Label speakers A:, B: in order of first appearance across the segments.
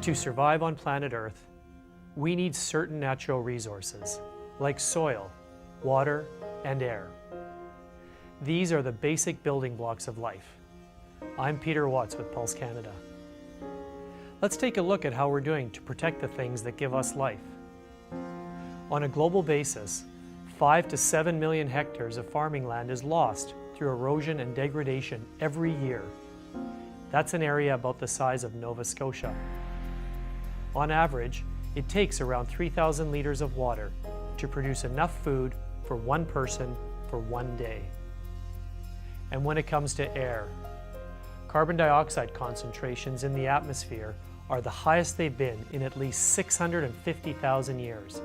A: To survive on planet Earth, we need certain natural resources, like soil, water, and air. These are the basic building blocks of life. I'm Peter Watts with Pulse Canada. Let's take a look at how we're doing to protect the things that give us life. On a global basis, 5 to 7 million hectares of farming land is lost through erosion and degradation every year. That's an area about the size of Nova Scotia. On average, it takes around 3,000 liters of water to produce enough food for one person for one day. And when it comes to air, carbon dioxide concentrations in the atmosphere are the highest they've been in at least 650,000 years.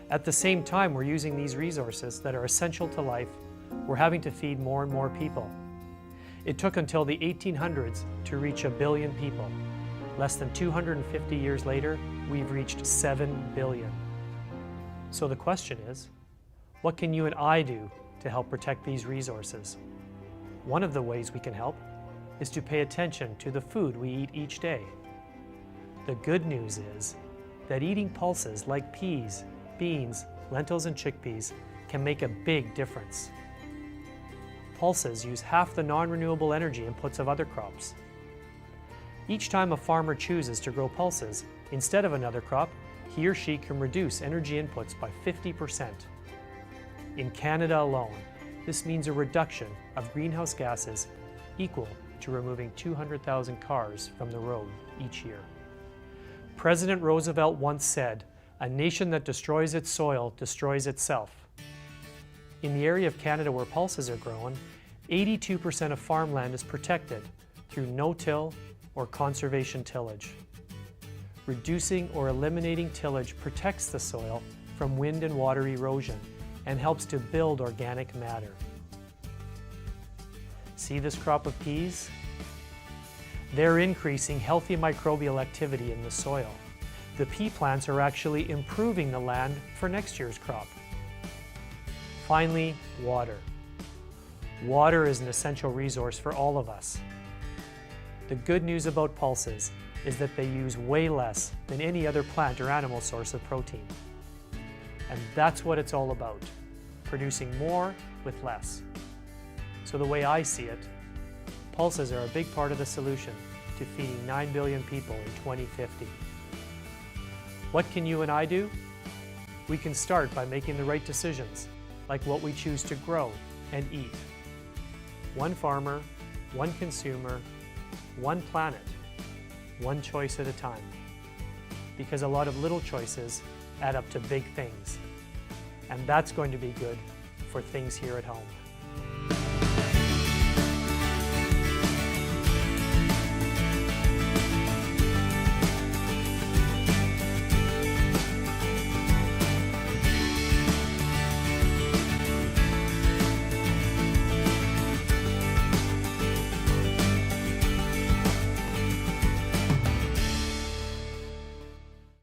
A: At the same time we're using these resources that are essential to life, we're having to feed more and more people. It took until the 1800s to reach 1 billion people. Less than 250 years later, we've reached 7 billion. So the question is, what can you and I do to help protect these resources? One of the ways we can help is to pay attention to the food we eat each day. The good news is that eating pulses like peas, beans, lentils, and chickpeas can make a big difference. Pulses use half the non-renewable energy inputs of other crops. Each time a farmer chooses to grow pulses instead of another crop, he or she can reduce energy inputs by 50%. In Canada alone, this means a reduction of greenhouse gases equal to removing 200,000 cars from the road each year. President Roosevelt once said, "A nation that destroys its soil destroys itself." In the area of Canada where pulses are grown, 82% of farmland is protected through no-till or conservation tillage. Reducing or eliminating tillage protects the soil from wind and water erosion and helps to build organic matter. See this crop of peas? They're increasing healthy microbial activity in the soil. The pea plants are actually improving the land for next year's crop. Finally, water. Water is an essential resource for all of us. The good news about pulses is that they use way less than any other plant or animal source of protein. And that's what it's all about, producing more with less. So the way I see it, pulses are a big part of the solution to feeding 9 billion people in 2050. What can you and I do? We can start by making the right decisions, like what we choose to grow and eat. One farmer, one consumer, one planet, one choice at a time. Because a lot of little choices add up to big things. And that's going to be good for things here at home.